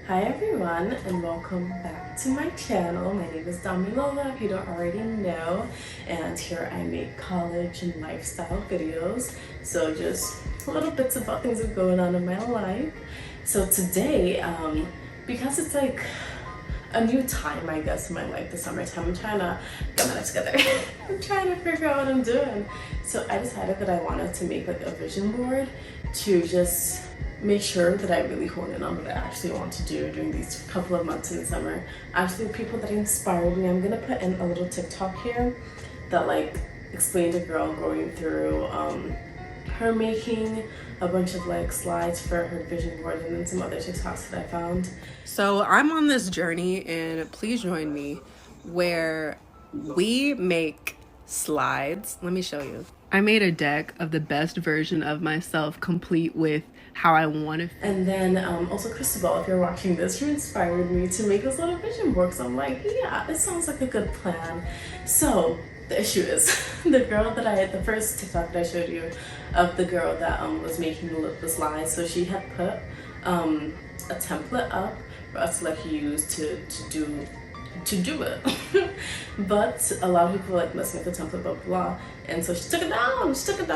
Hi everyone and welcome back to my channel. My name is Damilola if you don't already know, and here I make college and lifestyle videos. So just little bits about things that are going on in my life. So today, because it's like a new time I guess in my life, the summertime, I'm trying to get my life together. I'm trying to figure out what I'm doing. So I decided that I wanted to make like a vision board to just make sure that I really hone in on what I actually want to do during these couple of months in the summer. Actually, people that inspired me, I'm gonna put in a little TikTok here that like explained a girl going through her making a bunch of like slides for her vision board, and then some other TikToks that I found. So I'm on this journey, and please join me, where we make slides. Let me show you. I made a deck of the best version of myself, complete with how I want to. And then also Cristobal, if you're watching this, you inspired me to make this little vision board. So I'm like, yeah, it sounds like a good plan. So the issue is the first TikTok that I showed you of the girl that was making the slides. So she had put a template up for us to like use to do it. But a lot of people were like messing with the template, blah blah blah, and so she took it down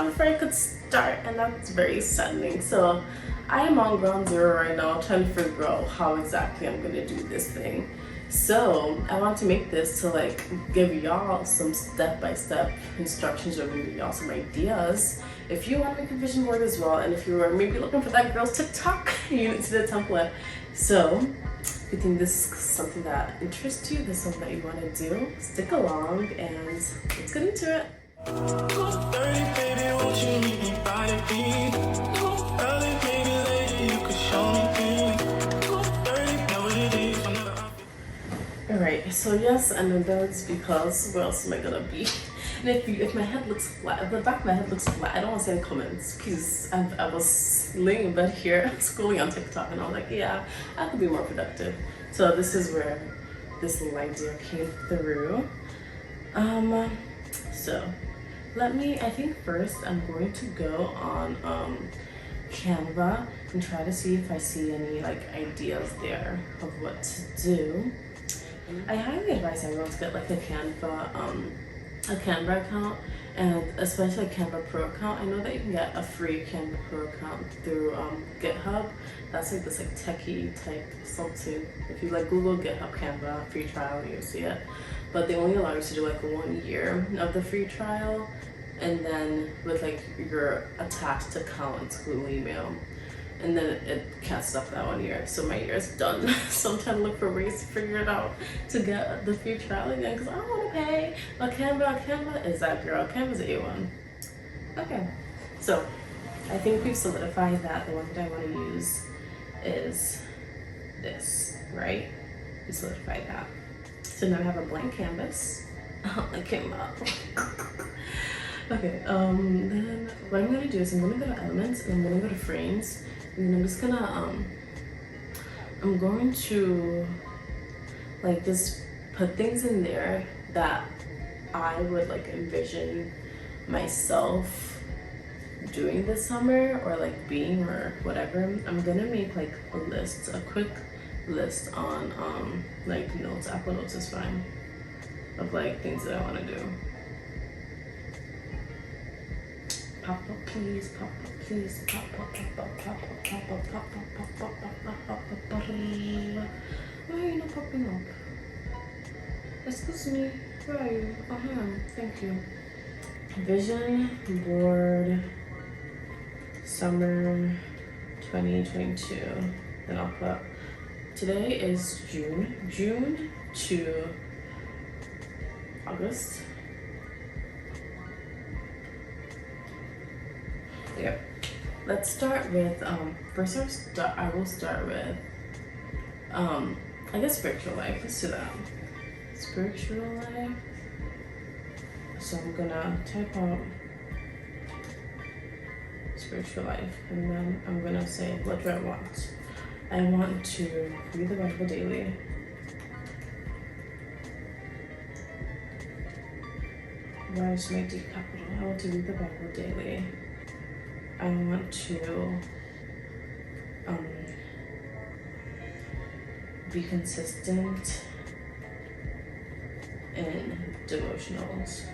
before I could start, and that's very saddening. So I am on ground zero right now trying to figure out how exactly I'm gonna do this thing. So I want to make this to like give y'all some step-by-step instructions, or maybe y'all some ideas if you want to make a vision board as well, and if you were maybe looking for that girl's TikTok you need to the template. So if you think this is something that interests you, this is something that you want to do, stick along and let's get into it. Alright, so yes, I'm in bed because where else am I gonna be? And if my head looks flat, if the back of my head looks flat, I don't want to see any comments, because I was laying in bed here scrolling on TikTok, and I was like, yeah, I could be more productive. So this is where this little idea came through. So I think first I'm going to go on Canva and try to see if I see any like ideas there of what to do. I highly advise everyone to get like a Canva account, and especially a Canva Pro account. I know that you can get a free Canva Pro account through GitHub. That's like this like techie type something. If you like Google GitHub Canva free trial, you'll see it. But they only allow you to do like 1 year of the free trial, and then with like your attached account, it's Google email, and then it cancels up that 1 year. So my year is done. So I'm trying to look for ways to figure it out to get the free trial again, because I don't want to pay a Canva. Canva is that girl. Canva's A1. Okay, so I think we've solidified that the one that I want to use is this, right? We solidified that. So now I have a blank canvas. It came up. Okay, then what I'm gonna do is I'm gonna go to elements, and I'm gonna go to frames, and then I'm just gonna I'm going to like just put things in there that I would like envision myself doing this summer, or like being, or whatever. I'm gonna make like a quick list on like notes. Apple Notes is fine, of like things that I want to do. Pop up please, pop up please, pop up, pop up, pop up, pop up, pop up, pop up, pop up, pop up. Why are you not popping up? Excuse me, where are you? Thank you. Vision board summer 2022. Then I'll put, today is June to August. Yep. Let's start with first I will start with I guess spiritual life. Let's do that. Spiritual life. So I'm gonna type out spiritual life, and then I'm gonna say, what do I want? I want to read the Bible daily. Why is my D capital? I want to read the Bible daily. I want to be consistent in devotionals.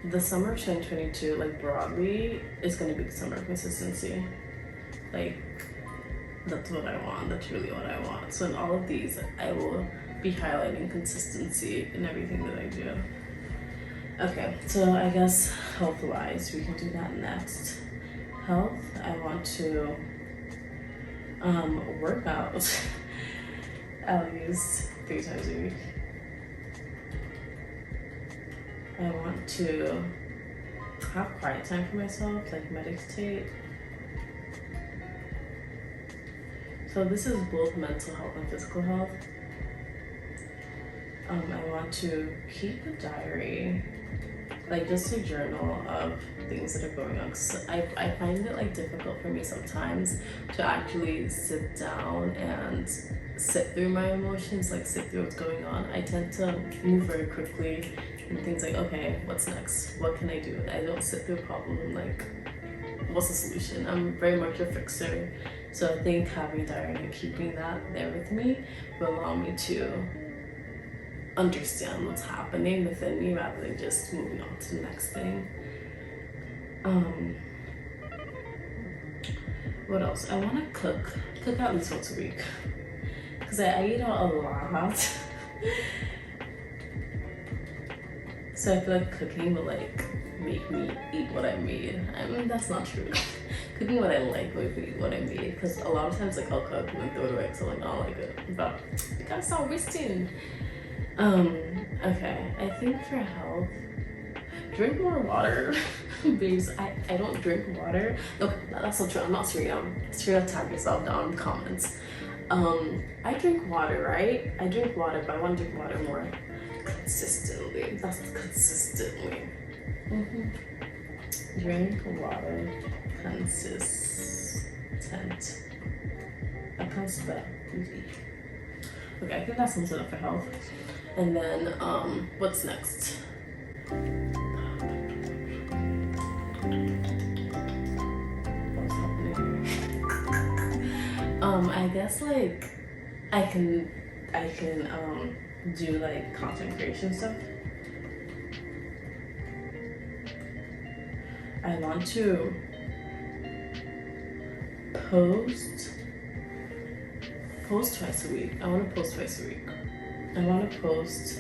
The summer of 2022, like broadly, is going to be the summer of consistency. Like, that's what I want. That's really what I want. So in all of these, I will be highlighting consistency in everything that I do. Okay, so I guess health-wise, we can do that next. Health, I want to work out at least 3 times a week. I want to have quiet time for myself, like meditate. So this is both mental health and physical health. I want to keep a diary, like just a journal of things that are going on. Cause I find it like difficult for me sometimes to actually sit down and sit through my emotions, like sit through what's going on. I tend to move very quickly and things like, okay, what's next? What can I do? I don't sit through a problem and like, what's the solution? I'm very much a fixer. So I think having a diary and keeping that there with me will allow me to understand what's happening within me rather than just moving on to the next thing. What else? I want to cook at least once a week because I eat out a lot. So I feel like cooking will like make me eat what I made. I mean, that's not true. Cooking what I like will make me eat what I made, because a lot of times like I'll cook and then throw it away because I'm like, I don't like it, but you gotta stop wasting. Okay, I think for health, drink more water. Babes, I don't drink water. Okay, that's not true. I'm not Serena. Serena, tag yourself down in the comments. I drink water, right? I drink water, but I want to drink water more consistently. That's consistently. Drink water consistent. I can't spell. Easy. Okay, I think that sums it up for health. And then, what's next? What's happening here? I guess like I can do like content creation stuff. I want to post twice a week. I want to post twice a week. I want to post,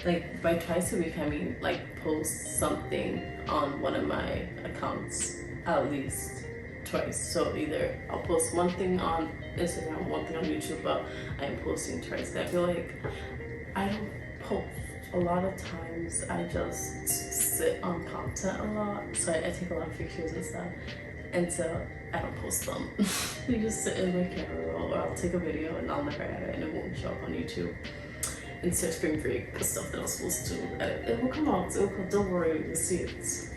like by twice a week I mean like post something on one of my accounts at least twice. So either I'll post one thing on Instagram, one thing on YouTube, but I'm posting twice. I feel like I don't post. A lot of times I just sit on content a lot, so I take a lot of pictures and stuff, and so I don't post them. They just sit in my camera roll, or I'll take a video and I'll never edit it and it won't show up on YouTube. And so Spring Break, the stuff that I was supposed to edit, it will come out, it will come, don't worry, you'll see it.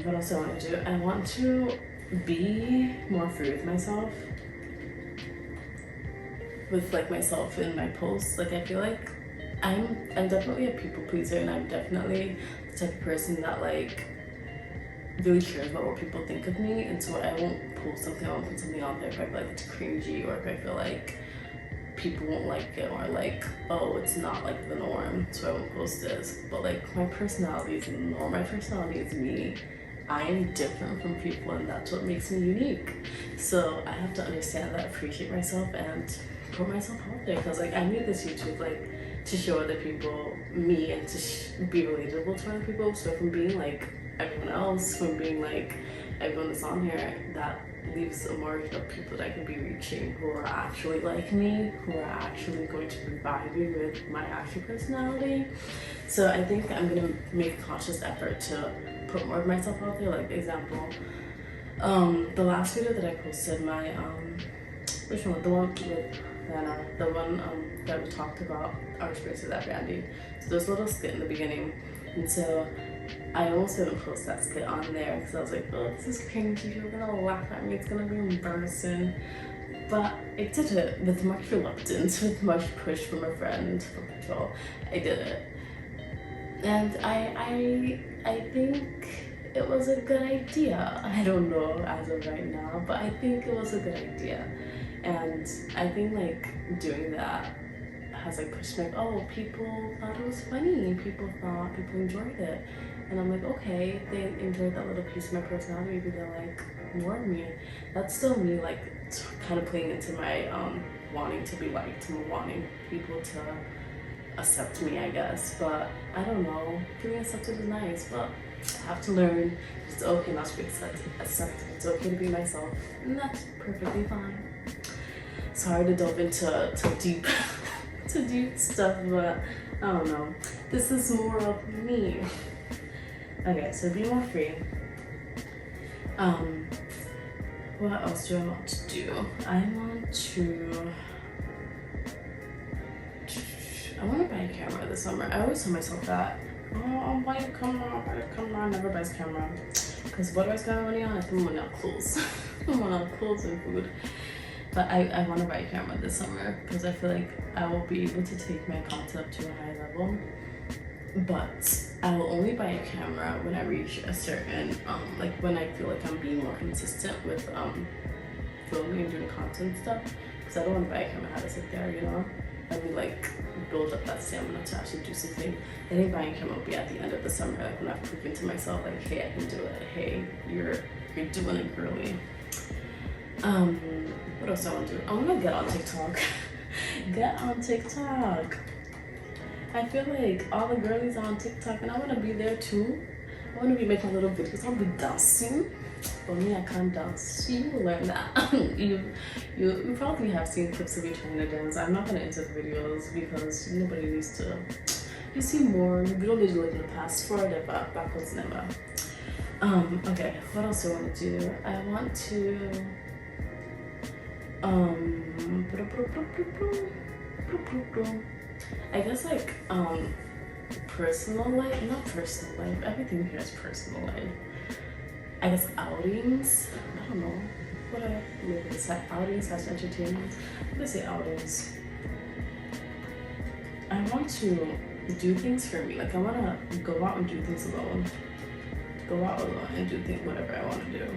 What else do I want to do? I want to be more free with myself. With like myself in my posts. Like I feel like I'm definitely a people pleaser, and I'm definitely the type of person that like really cares about what people think of me, and so I won't post something, I won't put something out there if I feel like it's cringy, or if I feel like people won't like it, or like, oh, it's not like the norm, so I won't post this. But like my personality is the norm, my personality is me. I'm different from people, and that's what makes me unique. So I have to understand that, appreciate myself, and put myself out there, because like I made this YouTube like to show other people me and to be relatable to other people. So from being like everyone else, from being like everyone that's on here, that leaves a margin of people that I can be reaching who are actually like me, who are actually going to provide me with my actual personality. So I think I'm gonna make a conscious effort to put more of myself out there. Like example, the last video that I posted, my which one? The one with Lana, the one that we talked about our experiences at Brandy. So there's a little skit in the beginning, and so I almost didn't post that skit on there because I was like, oh, this is cringy, people are gonna laugh at me, it's gonna be embarrassing. But I did it with much reluctance, with much push from a friend, from Patrol. I did it. And I think it was a good idea. I don't know as of right now, but I think it was a good idea. And I think like doing that has like pushed me like, oh, people thought it was funny. People enjoyed it. And I'm like, okay, they enjoyed that little piece of my personality. Maybe they'll like more of me. That's still me like kind of playing into my wanting to be liked and wanting people to accept me, I guess. But I don't know. Feeling accepted is nice, but I have to learn it's okay not to be accepted. It's okay to be myself, and that's perfectly fine. Sorry to delve into deep to deep stuff, but I don't know. This is more of me. Okay, so be more free. What else do I want to do? I want to buy a camera this summer. I always tell myself that. Oh, I'll buy a camera, I never buy a camera. Because what do I spend my money on? I spend money on clothes. I spend money on clothes and food. But I want to buy a camera this summer because I feel like I will be able to take my content up to a high level. But I will only buy a camera when I reach a certain, like when I feel like I'm being more consistent with filming and doing content stuff. Because I don't want to buy a camera and have to sit there, you know? I would like build up that stamina to actually do something. I think buying a camera will be at the end of the summer, like when I've proven to myself, like, hey, I can do it. Hey, you're doing it, girly. What else do I want to do? I want to get on TikTok. Get on TikTok. I feel like all the girlies are on TikTok and I want to be there too. I want to be making little videos. I'll be dancing. For me, I can't dance. You will learn that. you probably have seen clips of me trying to dance. I'm not going to enter the videos because nobody needs to. You see more. We don't need to look in the past. Forward and backwards never. Okay, what else do I want to do? I want to I guess like personal life, not personal life, everything here is personal life. I guess outings, I don't know, what I maybe say outings as entertainment. I'm gonna say outings. I want to do things for me, like I wanna go out and do things alone. Go out alone and do things, whatever I wanna do.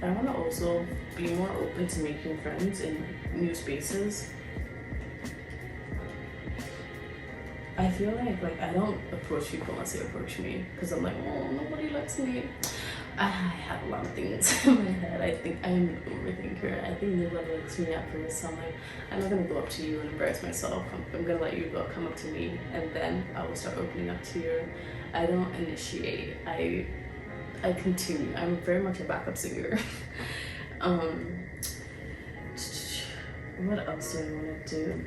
I want to also be more open to making friends in new spaces. I feel like I don't approach people unless they approach me because I'm like, oh, nobody likes me. I have a lot of things in my head. I think I'm an overthinker. I think nobody likes me at first. So I'm like, I'm not gonna go up to you and embarrass myself. I'm gonna let you come up to me, and then I will start opening up to you. I don't initiate. I continue. I'm very much a backup singer. What else do I want to do?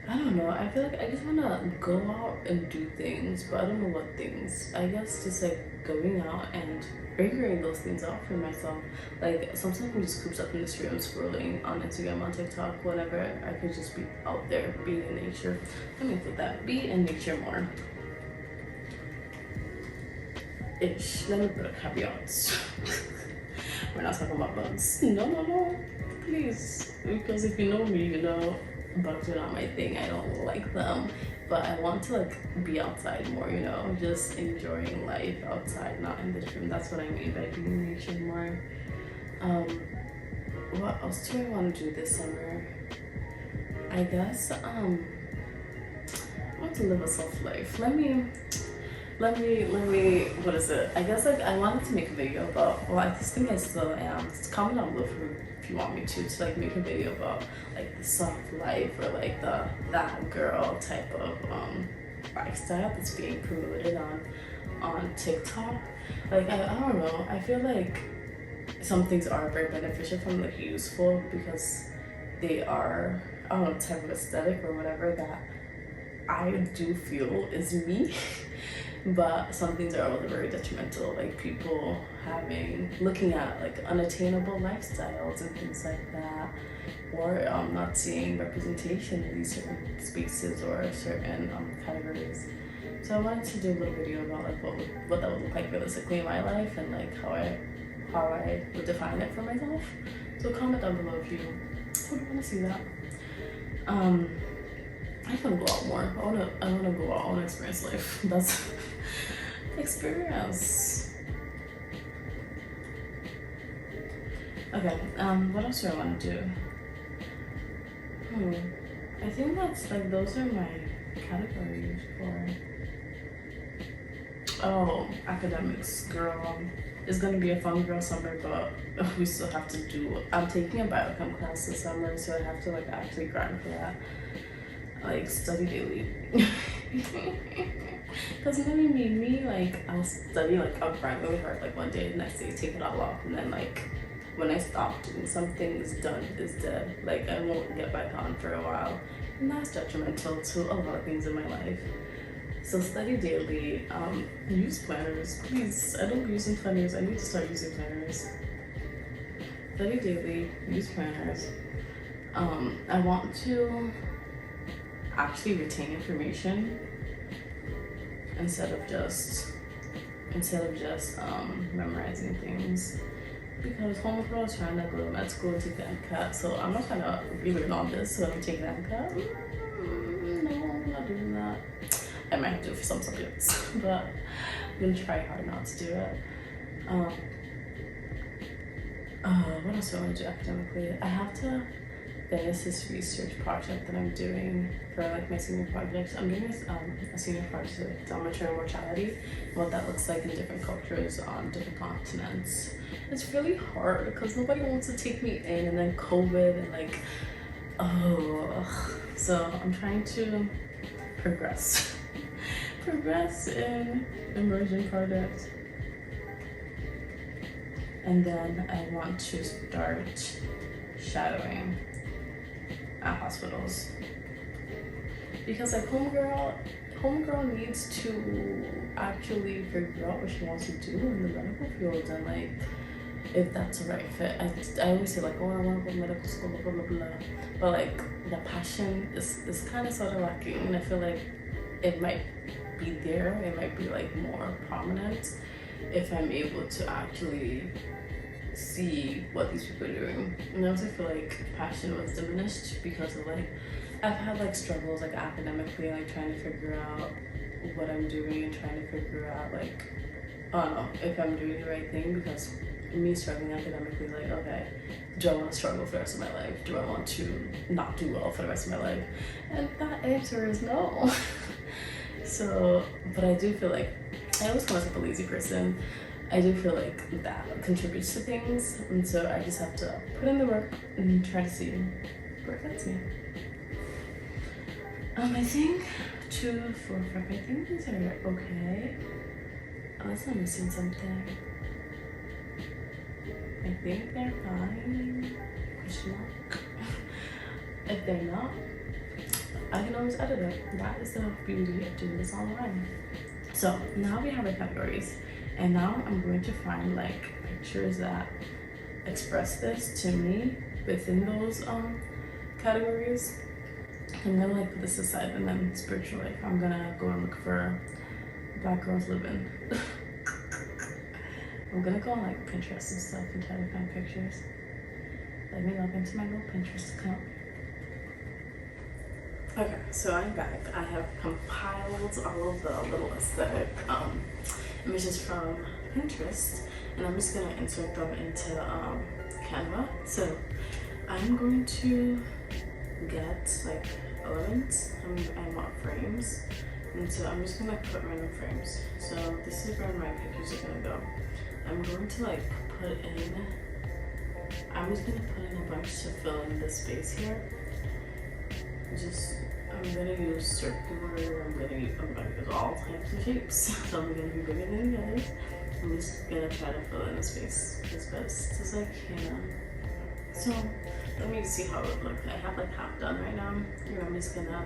I don't know. I feel like I just want to go out and do things, but I don't know what things. I guess just like going out and figuring those things out for myself. Like sometimes I'm just cooped up in the street, I'm scrolling on Instagram, on TikTok, whatever. I could just be out there, being in nature. Let me put that. Be in nature more. Ish. Let me put a caveat. We're not talking about bugs. No. Please. Because if you know me, you know bugs are not my thing. I don't like them. But I want to like be outside more, you know, just enjoying life outside, not in the gym. That's what I mean by being in nature more. What else do I want to do this summer? I guess I want to live a soft life. Let me, what is it? I guess like I wanted to make a video about, well, I just think I still am. Just comment down below if you want me to like make a video about like the soft life or like the that girl type of lifestyle that's being promoted on TikTok. Like I don't know. I feel like some things are very beneficial from like useful because they are, I don't know, type of aesthetic or whatever that I do feel is me. But some things are also very detrimental, like people looking at like unattainable lifestyles and things like that, or not seeing representation in these certain spaces or certain categories. So I wanted to do a little video about like what that would look like realistically in my life and like how I would define it for myself. So comment down below if you would want to see that. I can go out more. I wanna go out. I wanna experience life. That's experience. Okay, what else do I want to do? I think that's like those are my categories for. Oh, academics, girl. It's gonna be a fun girl summer, but we still have to do. I'm taking a biochem class this summer, so I have to like actually grind for that. Like study daily. Cause me, like I'll study like I'll grind really hard like one day, the next day take it all off, and then like when I stop doing something, it's done, it's dead. Like I won't get back on for a while, and that's detrimental to a lot of things in my life. So study daily. Use planners, please. I don't use planners. I need to start using planners. Study daily. Use planners. I want to actually retain information instead of just memorizing things. Because homegirl is trying to go to med school to take the MCAT, so I'm not trying to relearn all this when I'm taking the MCAT. No, I'm not doing that. I might have to do it for some subjects, but I'm gonna try hard not to do it. What else do I want to do academically? I have to finish this research project that I'm doing for like my senior project. I'm doing a senior project on maternal mortality, what that looks like in different cultures on different continents. It's really hard because nobody wants to take me in, and then COVID and like, so I'm trying to progress in immersion project. And then I want to start shadowing at hospitals. Because like homegirl needs to actually figure out what she wants to do in the medical field, and like if that's the right fit. I always say like, oh, I want to go to medical school, blah blah blah, but like the passion is kind of sort of lacking, and I feel like it might be there, it might be like more prominent if I'm able to actually see what these people are doing. And I also feel like passion was diminished because of like I've had like struggles like academically, like trying to figure out what I'm doing and trying to figure out like, I don't know, if I'm doing the right thing. Because me struggling academically, like, okay, do I want to struggle for the rest of my life? Do I want to not do well for the rest of my life? And that answer is no. So, but I do feel like I always come as like a lazy person. I do feel like that contributes to things, and so I just have to put in the work and try to see where it gets me. I think 2, 4, 5. I think these are okay. Unless I'm missing something. I think they're fine. Question mark. If they're not, I can always edit it. That is the beauty of doing this online. So now we have our categories, and now I'm going to find like pictures that express this to me within those categories. I'm gonna like put this aside, and then spiritual life, I'm gonna go and look for Black girls living. I'm gonna go on like Pinterest and stuff and try to find pictures. Let me log into my little Pinterest account. Okay, so I'm back. I have compiled all of the little aesthetic images from Pinterest, and I'm just gonna insert them into Canva. So I'm going to get like elements. I want frames, and so I'm just gonna put random frames. So this is where my pictures are gonna go. I'm going to like put in. I'm just gonna put in a bunch to fill in the space here. I'm gonna use circular, I'm gonna use all types of shapes. So I'm gonna be bigger than the others. I'm just gonna try to fill in the space as best as I can. So let me see how it would look. I have like half done right now. And I'm just gonna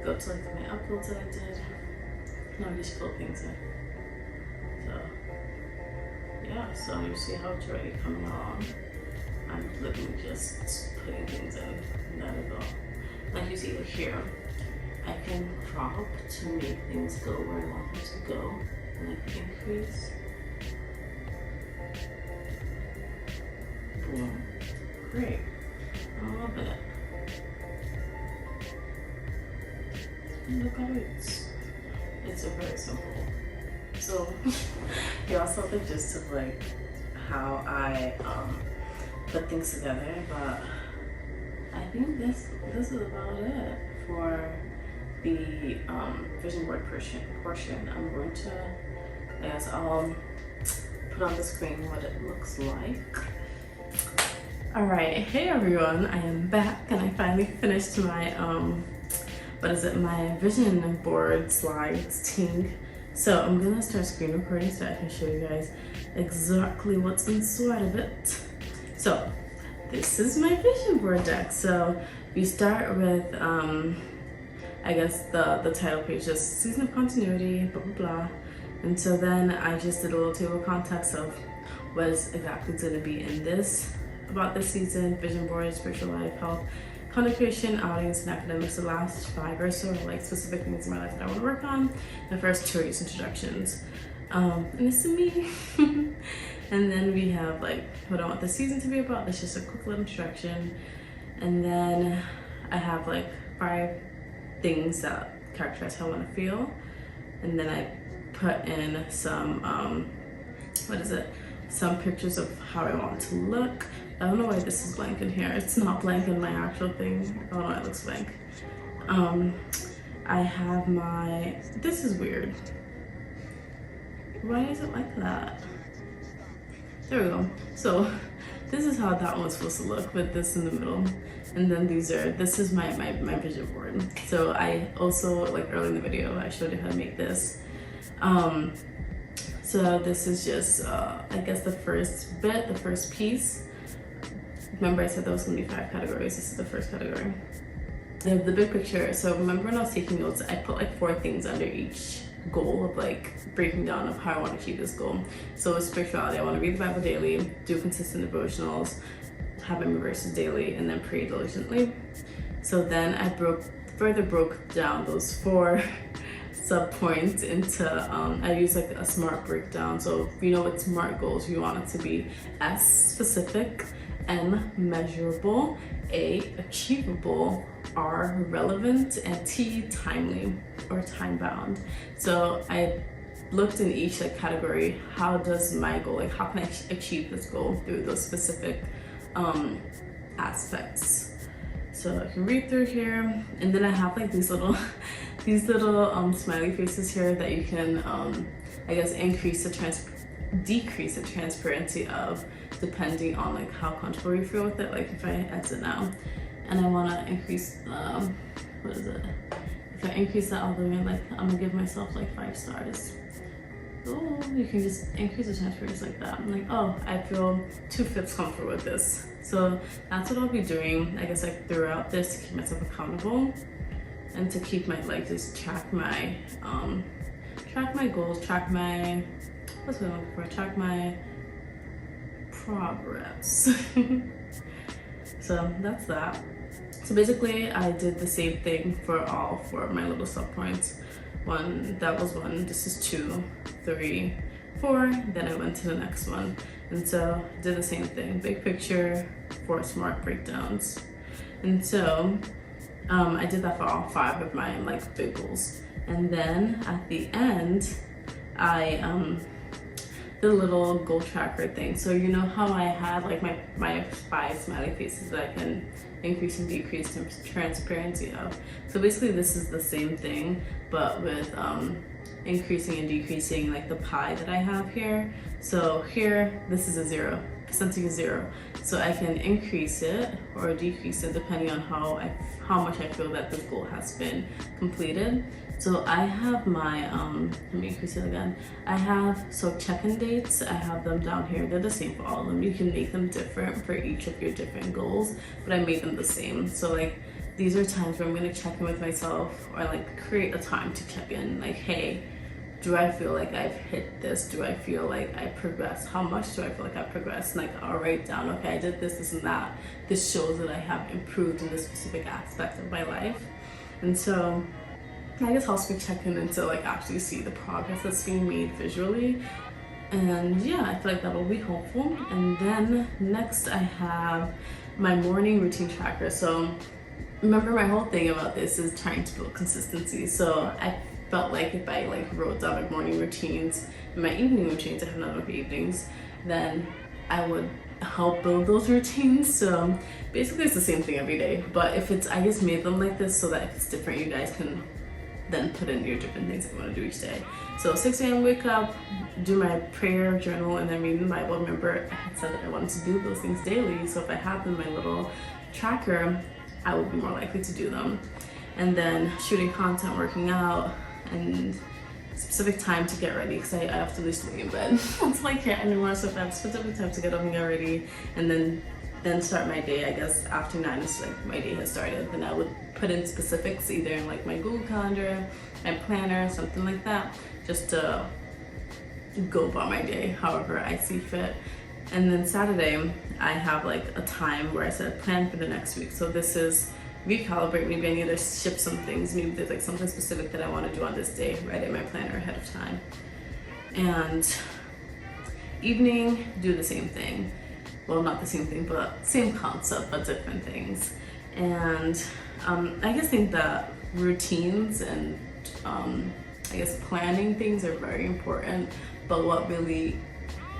go to like my uploads that I did. And I'll just fill things in. So yeah, so you see how it's already coming along. I'm literally just putting things in, and that is all. Like you see like here, I can crop to make things go where I want them to go, and like increase. Boom. Great. I'm loving it. look at it. It's very simple. So you also the gist of like how I put things together, but I think this is about it for the vision board portion. I'm going to, I guess I'll put on the screen what it looks like. All right, hey everyone, I am back and I finally finished my my vision board slides thing. So I'm gonna start screen recording so I can show you guys exactly what's inside of it. So this is my vision board deck. So we start with I guess the title page, just season of continuity, blah blah blah. And so then I just did a little table of contents of what is exactly going to be in this about this season: vision board, spiritual life, health, content creation, audience, and academics. The last 5 or so are like specific things in my life that I want to work on. The first 2 are just introductions. And this is me. And then we have like what I want the season to be about. That's just a quick little introduction. And then I have like 5 things that characterize how I want to feel. And then I put in some some pictures of how I want to look. I don't know why this is blank in here. It's not blank in my actual thing. I don't know why it looks blank. I have my, this is weird. Why is it like that? There we go. So this is how that one's supposed to look with this in the middle. And then this is my vision board. So I also, like early in the video, I showed you how to make this. So this is just, I guess the first piece. Remember I said there was gonna be 5 categories. This is the first category. The big picture. So remember when I was taking notes, I put like 4 things under each goal of like breaking down of how I want to achieve this goal. So with spirituality, I want to read the Bible daily, do consistent devotionals, have my verses daily, and then pray diligently. So then I further broke down those 4 sub-points into, I use like a SMART breakdown. So if you know what SMART goals, you want it to be S, specific, M, measurable, A, achievable, R, relevant, and T, timely or time bound. So I looked in each like category, how does my goal, like how can I achieve this goal through those specific aspects. So I can read through here, and then I have like these little smiley faces here that you can I guess decrease the transparency of, depending on like how comfortable you feel with it. Like if I exit now and I want to increase what is it, if I increase that all the way, like I'm gonna give myself like 5 stars. Oh, you can just increase the transparency like that. I'm like, oh, I feel 2/5 comfortable with this. So that's what I'll be doing, I guess, like throughout this, to keep myself accountable and to keep my, like, just track my goals, track my, what's what I'm looking for, track my progress. So that's that. So basically I did the same thing for all 4 of my little sub points. That was 1, this is 2, 3, 4, then I went to the next one. And so I did the same thing, big picture, 4 SMART breakdowns. And so I did that for all 5 of my like big goals. And then at the end, I did a little goal tracker thing. So you know how I had like my 5 smiley faces that I can increase and decrease the transparency of. So basically this is the same thing, but with increasing and decreasing like the pie that I have here. So here, this is a 0, percentage is 0. So I can increase it or decrease it depending on how much I feel that this goal has been completed. So I have my, let me increase it again. I have, so check-in dates, I have them down here. They're the same for all of them. You can make them different for each of your different goals, but I made them the same. So like, these are times where I'm gonna check in with myself, or like create a time to check in, like, hey, do I feel like I've hit this? Do I feel like I progressed? How much do I feel like I progressed? Like, I'll write down, okay, I did this, this, and that. This shows that I have improved in this specific aspect of my life. And so I guess I'll be checking in to like actually see the progress that's being made visually. And yeah, I feel like that will be helpful. And then next I have my morning routine tracker. So remember my whole thing about this is trying to build consistency. So I felt like if I like wrote down my morning routines and my evening routines, I have none of evenings, then I would help build those routines. So basically it's the same thing every day, but if it's, I just made them like this so that if it's different, you guys can then put in your different things that you want to do each day. So 6 a.m. wake up, do my prayer journal, and then read the Bible. Remember, I had said that I wanted to do those things daily, so if I have them in my little tracker, I would be more likely to do them. And then shooting content, working out, and specific time to get ready, because I have to lose weight in bed. It's like here anymore, so if I have specific time to get up and get ready, and then start my day. I guess after 9 is like my day has started. Then I would put in specifics either in like my Google Calendar, my planner, something like that, just to go about my day however I see fit. And then Saturday, I have like a time where I said plan for the next week. So this is recalibrate. Maybe I need to shift some things. Maybe there's like something specific that I want to do on this day, write in my planner ahead of time. And evening, do the same thing. Well, not the same thing, but same concept, but different things. And I just think that routines and I guess planning things are very important, but what really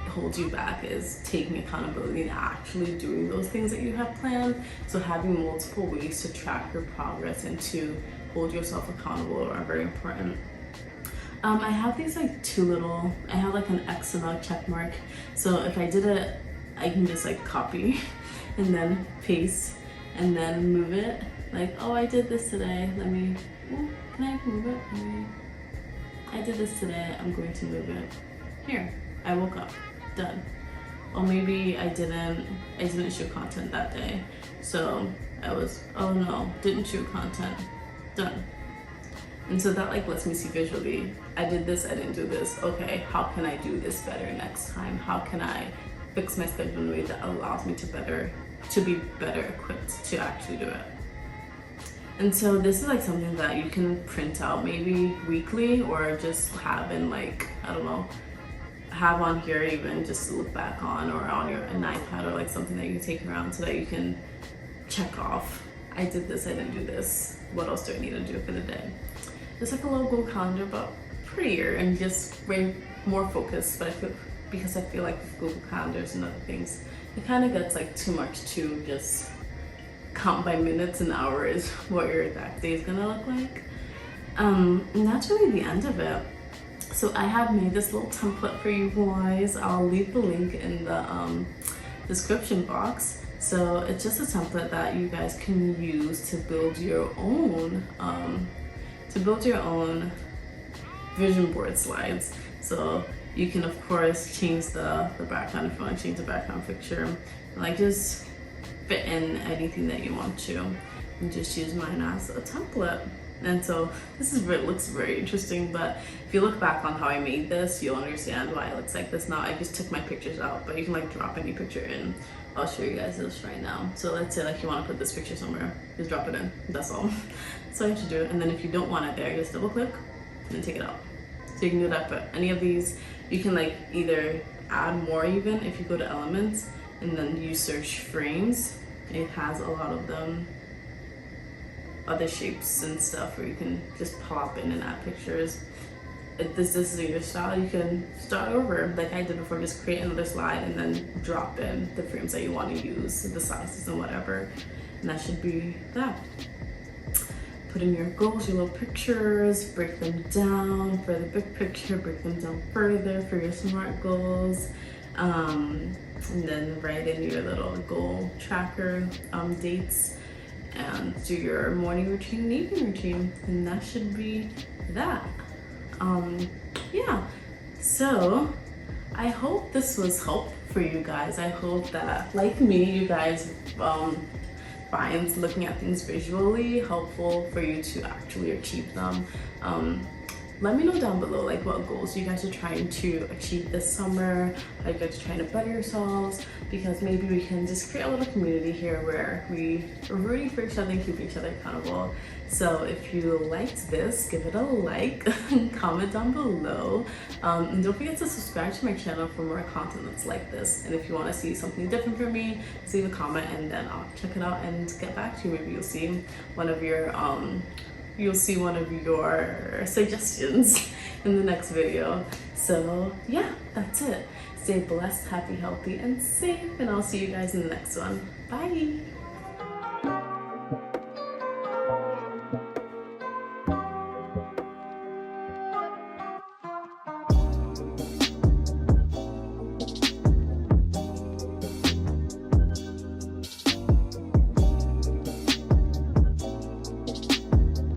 holds you back is taking accountability and actually doing those things that you have planned. So having multiple ways to track your progress and to hold yourself accountable are very important. I have these like I have like an X and a check mark. So if I did it, I can just like copy and then paste and then move it. Like, oh, I did this today. Can I move it? I did this today. I'm going to move it. Here, I woke up. Done. Or maybe I didn't shoot content that day. So oh no, didn't shoot content. Done. And so that like lets me see visually, I did this, I didn't do this. Okay, how can I do this better next time? How can I fix my schedule in a way that allows me to be better equipped to actually do it? And so this is like something that you can print out maybe weekly, or just have in like, I don't know, have on here even just to look back on, or on an iPad, or like something that you can take around so that you can check off, I did this, I didn't do this, what else do I need to do for the day? It's like a little Google Calendar, but prettier and just way more focused. But because I feel like Google Calendars and other things, it kind of gets like too much to just count by minutes and hours what your exact day is gonna look like. And that's really the end of it. So I have made this little template for you guys. I'll leave the link in the description box. So it's just a template that you guys can use to build your own vision board slides. So you can of course change the background if you want to change the background picture, and like just fit in anything that you want to, and just use mine as a template. And so this is looks very interesting, but if you look back on how I made this, you'll understand why it looks like this now. I just took my pictures out, but you can like drop any picture in. I'll show you guys this right now. So let's say like you want to put this picture somewhere, just drop it in. That's all. So you have to do it. And then if you don't want it there, just double click and then take it out. So you can do that for any of these. You can like either add more even if you go to elements and then you search frames. It has a lot of them, other shapes and stuff where you can just pop in and add pictures. If this is your style, you can start over like I did before. Just create another slide and then drop in the frames that you want to use, the sizes and whatever, and that should be that. Put in your goals, your little pictures, break them down for the big picture, break them down further for your SMART goals, and then write in your little goal tracker dates, and do your morning routine and evening routine, and that should be that. Yeah, so I hope this was helpful for you guys. I hope that, like me, you guys find looking at things visually helpful for you to actually achieve them. let me know down below like what goals you guys are trying to achieve this summer, how you guys are trying to better yourselves, because maybe we can just create a little community here where we are rooting for each other and keep each other accountable. So if you liked this, give it a like, comment down below, and don't forget to subscribe to my channel for more content that's like this. And if you want to see something different from me, just leave a comment and then I'll check it out and get back to you. Maybe you'll see one of your suggestions in the next video. So yeah, that's it. Stay blessed, happy, healthy, and safe, and I'll see you guys in the next one. Bye.